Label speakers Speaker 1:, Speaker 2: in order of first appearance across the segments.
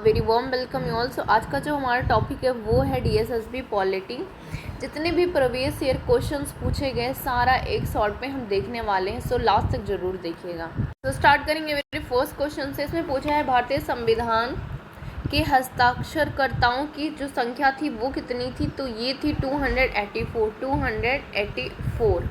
Speaker 1: Very warm welcome you all. So आज का जो हमारा टॉपिक है वो है डीएसएसबी पॉलिटी। जितने भी प्रीवियस ईयर क्वेश्चंस पूछे गए सारा एक शॉर्ट में हम देखने वाले हैं, सो लास्ट तक जरूर देखिएगा। तो स्टार्ट करेंगे मेरे फर्स्ट क्वेश्चन से। इसमें पूछा है भारतीय संविधान के हस्ताक्षरकर्ताओं की जो संख्या थी वो कितनी थी, तो ये थी 284।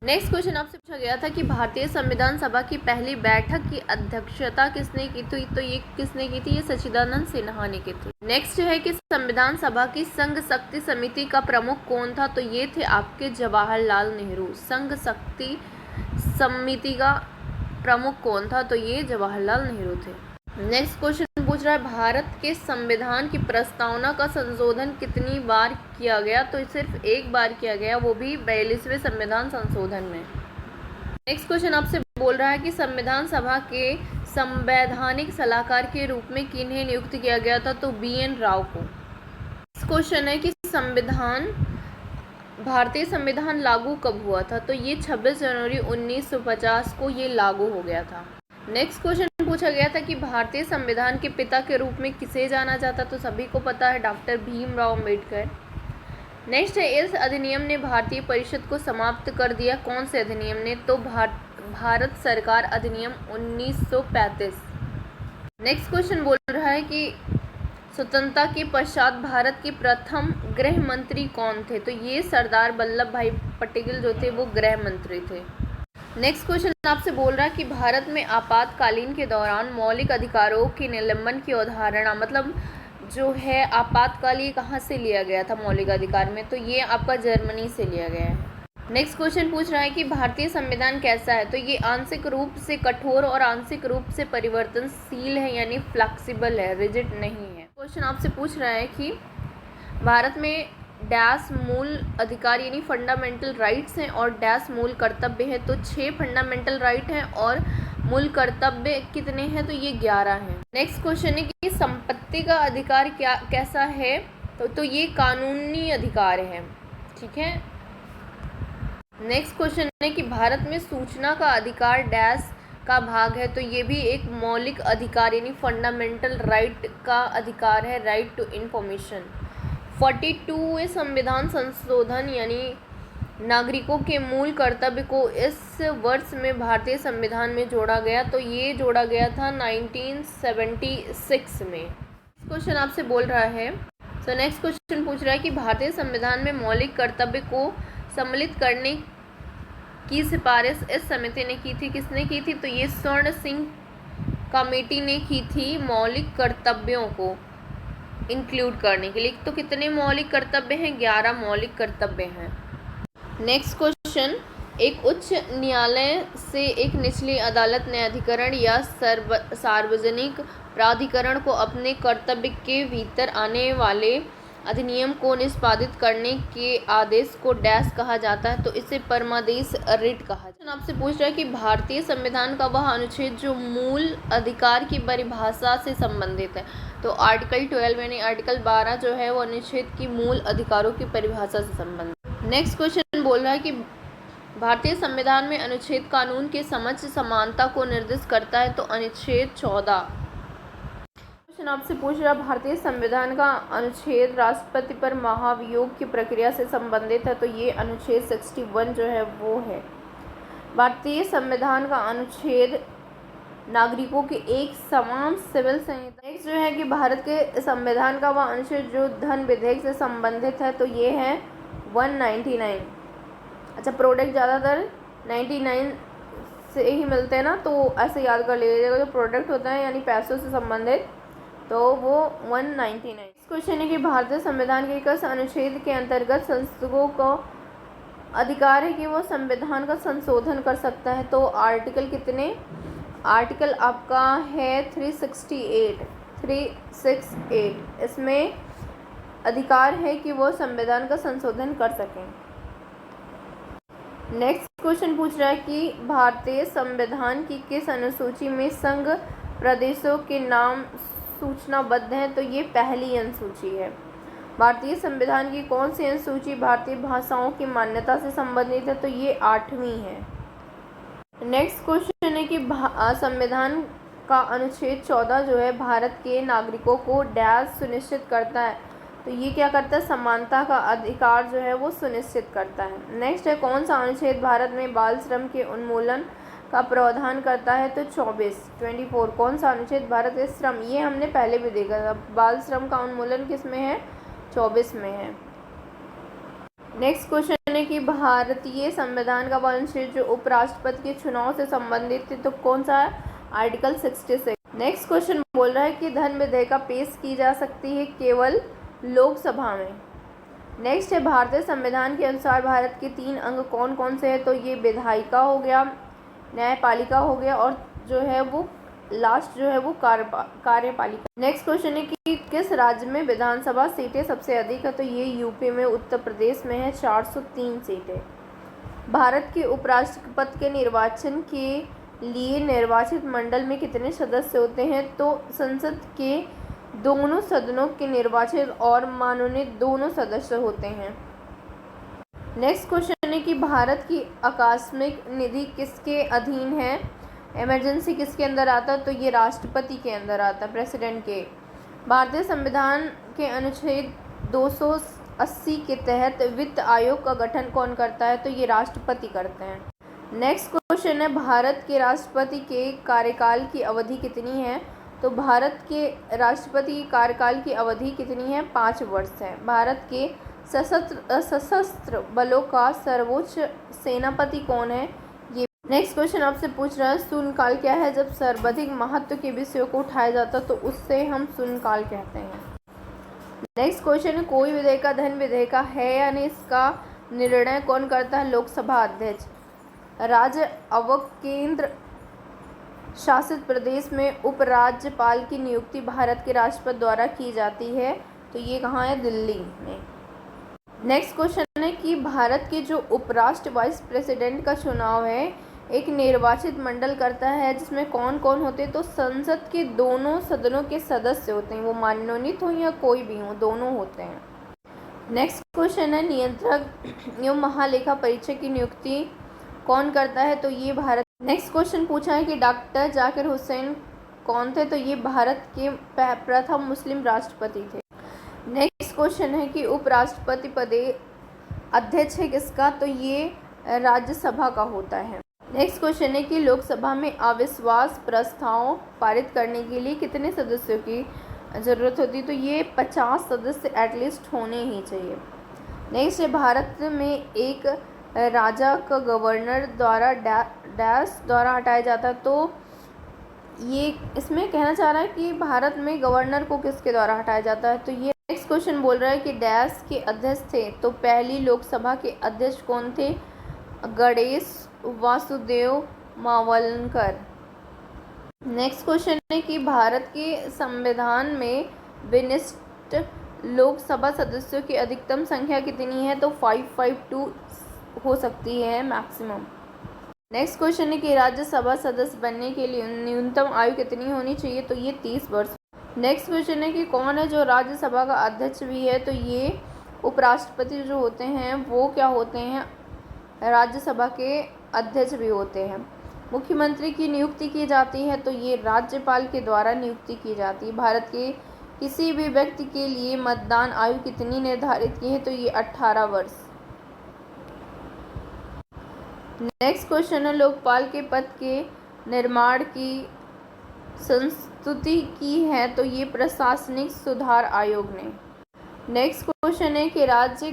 Speaker 1: नेक्स्ट क्वेश्चन आपसे पूछा गया था कि भारतीय संविधान सभा की पहली बैठक की अध्यक्षता किसने की थी, तो ये किसने की थी, ये सच्चिदानंद सिन्हा ने की थी। नेक्स्ट है कि संविधान सभा की संघ शक्ति समिति का प्रमुख कौन था, तो ये थे आपके जवाहरलाल नेहरू। संघ शक्ति समिति का प्रमुख कौन था, तो ये जवाहरलाल नेहरू थे। नेक्स्ट क्वेश्चन पूछ रहा है भारत के संविधान की प्रस्तावना का संशोधन कितनी बार किया गया, तो सिर्फ एक बार किया गया, वो भी 42वें संविधान संशोधन में। नेक्स्ट क्वेश्चन आपसे बोल रहा है कि संविधान सभा के संवैधानिक सलाहकार के रूप में किन्हें नियुक्त किया गया था, तो BN राव को। नेक्स्ट क्वेश्चन है कि भारतीय संविधान लागू कब हुआ था, तो ये 26 जनवरी 1950 को ये लागू हो गया था। नेक्स्ट क्वेश्चन पूछा गया था कि भारतीय संविधान के पिता के रूप में किसे जाना जाता, तो सभी को पता है डॉक्टर भीमराव अम्बेडकर। नेक्स्ट है इस अधिनियम ने भारतीय परिषद को समाप्त कर दिया, कौन से अधिनियम ने, तो भारत सरकार अधिनियम 1935। नेक्स्ट क्वेश्चन बोल रहा है कि स्वतंत्रता के पश्चात भारत के प्रथम गृह मंत्री कौन थे, तो ये सरदार वल्लभ भाई पटेल जो थे वो गृह मंत्री थे। नेक्स्ट क्वेश्चन आपसे बोल रहा है कि भारत में आपातकालीन के दौरान मौलिक अधिकारों के निलंबन की अवधारणा, मतलब जो है आपातकाल, ये कहाँ से लिया गया था मौलिक अधिकार में, तो ये आपका जर्मनी से लिया गया है। नेक्स्ट क्वेश्चन पूछ रहा है कि भारतीय संविधान कैसा है, तो ये आंशिक रूप से कठोर और आंशिक रूप से परिवर्तनशील है, यानी फ्लेक्सिबल है, रिजिड नहीं है। क्वेश्चन आपसे पूछ रहा है कि भारत में डैश मूल अधिकार यानी फंडामेंटल राइट्स हैं और डैश मूल कर्तव्य है, तो 6 फंडामेंटल राइट हैं और मूल कर्तव्य कितने हैं, तो ये 11 हैं। नेक्स्ट क्वेश्चन है कि संपत्ति का अधिकार कैसा है, तो ये कानूनी अधिकार है, ठीक है। नेक्स्ट क्वेश्चन है कि भारत में सूचना का अधिकार डैश का भाग है, तो ये भी एक मौलिक अधिकार यानी फंडामेंटल राइट का अधिकार है, राइट टू इंफॉर्मेशन। 42वें संविधान संशोधन यानी नागरिकों के मूल कर्तव्य को इस वर्ष में भारतीय संविधान में जोड़ा गया, तो ये जोड़ा गया था 1976 में। क्वेश्चन आपसे बोल रहा है, सो नेक्स्ट क्वेश्चन पूछ रहा है कि भारतीय संविधान में मौलिक कर्तव्य को सम्मिलित करने की सिफारिश इस समिति ने की थी, किसने की थी, तो ये स्वर्ण सिंह कमेटी ने की थी मौलिक कर्तव्यों को इंक्लूड करने के लिए। तो कितने मौलिक कर्तव्य हैं, 11 मौलिक कर्तव्य हैं। नेक्स्ट क्वेश्चन, एक उच्च न्यायालय से एक निचली अदालत न्यायाधिकरण या सार्वजनिक प्राधिकरण को अपने कर्तव्य के भीतर आने वाले अधिनियम को निष्पादित करने के आदेश को डैश कहा जाता है, तो इसे परमादेश रिट कहा जाता है। आपसे पूछ रहा है कि भारतीय संविधान का वह अनुच्छेद जो मूल अधिकार की परिभाषा से संबंधित है, तो आर्टिकल 12 यानी आर्टिकल 12 जो है वो अनुच्छेद की मूल अधिकारों की परिभाषा से संबंधित। नेक्स्ट क्वेश्चन बोल रहा है कि भारतीय संविधान में अनुच्छेद कानून के समक्ष समानता को निर्दिष्ट करता है, तो अनुच्छेद 14। आपसे पूछ रहा भारतीय संविधान का अनुच्छेद राष्ट्रपति पर महाभियोग की प्रक्रिया से संबंधित है, तो ये अनुच्छेद 61 जो है वो है। भारतीय संविधान का अनुच्छेद नागरिकों के एक समान सिविल संहिता। नेक्स्ट जो है कि भारत के संविधान का वह अनुच्छेद जो धन विधेयक से संबंधित है, तो ये है 199। अच्छा, प्रोडक्ट ज़्यादातर 99 से ही मिलते हैं ना, तो ऐसे याद कर लीजिएगा, जो प्रोडक्ट होता है यानी पैसों से संबंधित, तो वो 199। क्वेश्चन है कि भारतीय संविधान के किस अनुच्छेद के अंतर्गत संसदों को अधिकार है कि वो संविधान का संशोधन कर सकता है, तो आर्टिकल कितने, आर्टिकल आपका है 368। इसमें अधिकार है कि वो संविधान का संशोधन कर सकें। नेक्स्ट क्वेश्चन पूछ रहा है कि भारतीय संविधान की किस अनुसूची में संघ प्रदेशों के नाम सूचनाबद्ध हैं, तो ये पहली अनुसूची है। भारतीय संविधान की कौन सी अनुसूची भारतीय भाषाओं की मान्यता से संबंधित है, तो ये 8वीं है। नेक्स्ट क्वेश्चन है कि संविधान का अनुच्छेद 14 जो है भारत के नागरिकों को डैश सुनिश्चित करता है, तो ये क्या करता है, समानता का अधिकार जो है वो सुनिश्चित करता है। नेक्स्ट है, कौन सा अनुच्छेद भारत में बाल श्रम के उन्मूलन का प्रावधान करता है, तो 24 कौन सा अनुच्छेद भारत के श्रम, ये हमने पहले भी देखा था, बाल श्रम का उन्मूलन किस में है, 24 में है। नेक्स्ट क्वेश्चन है कि भारतीय संविधान का अनुच्छेद जो उपराष्ट्रपति के चुनाव से संबंधित है, तो कौन सा है, आर्टिकल 66। नेक्स्ट क्वेश्चन बोल रहा है कि धन विधेयिका पेश की जा सकती है केवल लोकसभा में। नेक्स्ट है, भारतीय संविधान के अनुसार भारत के 3 अंग कौन कौन से हैं, तो ये विधायिका हो गया, न्यायपालिका हो गया और जो है वो लास्ट जो है वो कार्यपालिका। नेक्स्ट क्वेश्चन है कि किस राज्य में विधानसभा सीटें सबसे अधिक है, तो ये यूपी में, उत्तर प्रदेश में है 403 सीटें। भारत के उपराष्ट्रपति के निर्वाचन के लिए निर्वाचित मंडल में कितने सदस्य होते हैं, तो संसद के दोनों सदनों के निर्वाचित और मनोनीत दोनों सदस्य होते हैं। नेक्स्ट क्वेश्चन है कि भारत की आकस्मिक निधि किसके अधीन है, इमरजेंसी किसके अंदर आता है, तो ये राष्ट्रपति के अंदर आता है, प्रेसिडेंट के। भारतीय संविधान के अनुच्छेद 280 के तहत वित्त आयोग का गठन कौन करता है, तो ये राष्ट्रपति करते हैं। नेक्स्ट क्वेश्चन है, भारत के राष्ट्रपति के कार्यकाल की अवधि कितनी है, तो भारत के राष्ट्रपति की कार्यकाल की अवधि कितनी है, 5 वर्ष है। भारत के सशस्त्र बलों का सर्वोच्च सेनापति कौन है, ये। नेक्स्ट क्वेश्चन आपसे पूछ रहा है, शून्यकाल क्या है, जब सर्वाधिक महत्व के विषयों को उठाया जाता तो उससे हम शून्यकाल कहते हैं। नेक्स्ट क्वेश्चन है, कोई विधेयिका धन विधेयिका है या नहीं, इसका निर्णय कौन करता है, लोकसभा अध्यक्ष। राज्य अव केंद्र शासित प्रदेश में उपराज्यपाल की नियुक्ति भारत के राष्ट्रपति द्वारा की जाती है, तो ये कहाँ है, दिल्ली में। नेक्स्ट क्वेश्चन है कि भारत के जो उपराष्ट्र वाइस प्रेसिडेंट का चुनाव है एक निर्वाचित मंडल करता है, जिसमें कौन कौन होते हैं, तो संसद के दोनों सदनों के सदस्य होते हैं, वो मनोनीत हो या कोई भी हो, दोनों होते हैं। नेक्स्ट क्वेश्चन है, नियंत्रक एवं महालेखा परीक्षक की नियुक्ति कौन करता है, तो ये भारत। नेक्स्ट क्वेश्चन पूछा है कि डॉक्टर जाकिर हुसैन कौन थे, तो ये भारत के प्रथम मुस्लिम राष्ट्रपति थे। नेक्स्ट क्वेश्चन है कि उपराष्ट्रपति पदे अध्यक्ष है किसका, तो ये राज्यसभा का होता है। नेक्स्ट क्वेश्चन है कि लोकसभा में अविश्वास प्रस्ताव पारित करने के लिए कितने सदस्यों की ज़रूरत होती है, तो ये 50 सदस्य एटलीस्ट होने ही चाहिए। नेक्स्ट है, भारत में एक राजा का गवर्नर द्वारा डैश द्वारा हटाया जाता है, तो ये इसमें कहना चाह रहा है कि भारत में गवर्नर को किसके द्वारा हटाया जाता है, तो ये। नेक्स्ट क्वेश्चन बोल रहा है कि डैश के अध्यक्ष थे, तो पहली लोकसभा के अध्यक्ष कौन थे, गणेश वासुदेव मावलंकर। नेक्स्ट क्वेश्चन है कि भारत के संविधान में विशिष्ट लोकसभा सदस्यों की अधिकतम संख्या कितनी है, तो 552 हो सकती है मैक्सिमम। नेक्स्ट क्वेश्चन है कि राज्यसभा सदस्य बनने के लिए न्यूनतम आयु कितनी होनी चाहिए, तो ये 30 वर्ष। नेक्स्ट क्वेश्चन है कि कौन है जो राज्यसभा का अध्यक्ष भी है, तो ये उपराष्ट्रपति जो होते हैं वो क्या होते हैं, राज्यसभा के अध्यक्ष भी होते हैं। मुख्यमंत्री की नियुक्ति की जाती है, तो ये राज्यपाल के द्वारा नियुक्ति की जाती है। भारत के किसी भी व्यक्ति के लिए मतदान आयु कितनी निर्धारित की है, तो ये 18 वर्ष। नेक्स्ट क्वेश्चन है, लोकपाल के पद के निर्माण की संस्तुति की है, तो ये प्रशासनिक सुधार आयोग ने। नेक्स्ट क्वेश्चन है कि राज्य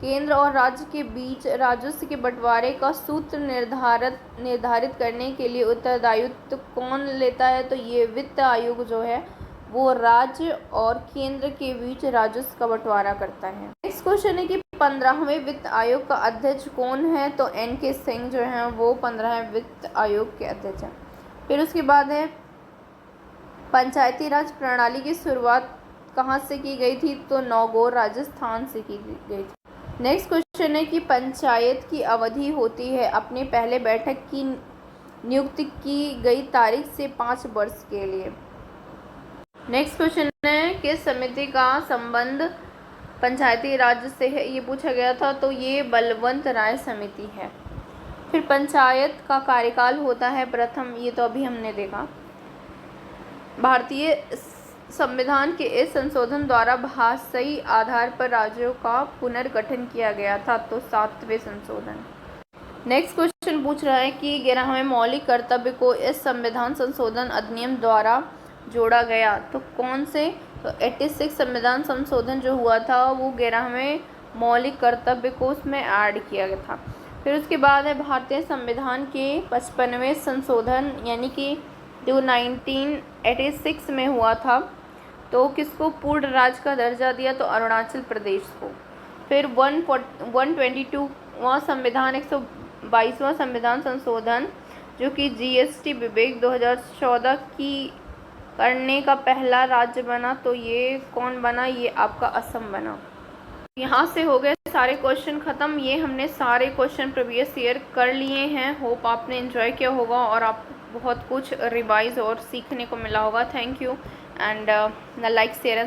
Speaker 1: केंद्र और राज्य के बीच राजस्व के बंटवारे का सूत्र निर्धारित करने के लिए उत्तरदायित्व कौन लेता है, तो ये वित्त आयोग जो है वो राज्य और केंद्र के बीच राजस्व का बंटवारा करता है। नेक्स्ट क्वेश्चन है कि 15वें वित्त आयोग का अध्यक्ष कौन है, तो NK सिंह जो हैं वो 15वें वित्त आयोग के अध्यक्ष हैं। फिर उसके बाद है पंचायती राज प्रणाली की शुरुआत कहाँ से की गई थी, तो नौगौर राजस्थान से की गई थी। नेक्स्ट क्वेश्चन है कि पंचायत की अवधि होती है अपने पहले बैठक की नियुक्ति की गई तारीख से 5 वर्ष के लिए। नेक्स्ट क्वेश्चन है किस समिति का संबंध पंचायती राज से है, ये पूछा गया था, तो ये बलवंत राय समिति है। फिर पंचायत का कार्यकाल होता है प्रथम, ये तो अभी हमने देखा। भारतीय संविधान के इस संशोधन द्वारा भाषाई आधार पर राज्यों का पुनर्गठन किया गया था। तो 7वें संशोधन। नेक्स्ट क्वेश्चन पूछ रहा है कि 11वें मौलिक कर्तव्य को इस संविधान संशोधन अधिनियम द्वारा जोड़ा गया। तो कौन से? तो 86 संविधान संशोधन जो हुआ था वो 11वें मौलिक कर्तव्य को उसमें ऐड किया गया था। फिर उसके बाद है भारतीय संविधान के 55वें संशोधन, यानी कि जो 1986 में हुआ था, तो किसको पूर्ण राज्य का दर्जा दिया? तो अरुणाचल प्रदेश को। फिर 122वां संविधान 122वां संविधान संशोधन जो कि जीएसटी विवेक 2014 की करने का पहला राज्य बना, तो ये कौन बना? ये आपका असम बना। यहाँ से हो गए सारे क्वेश्चन ख़त्म। ये हमने सारे क्वेश्चन प्रीवियस ईयर कर लिए हैं। होप आपने एंजॉय किया होगा और आपको बहुत कुछ रिवाइज और सीखने को मिला होगा। Thank you and like share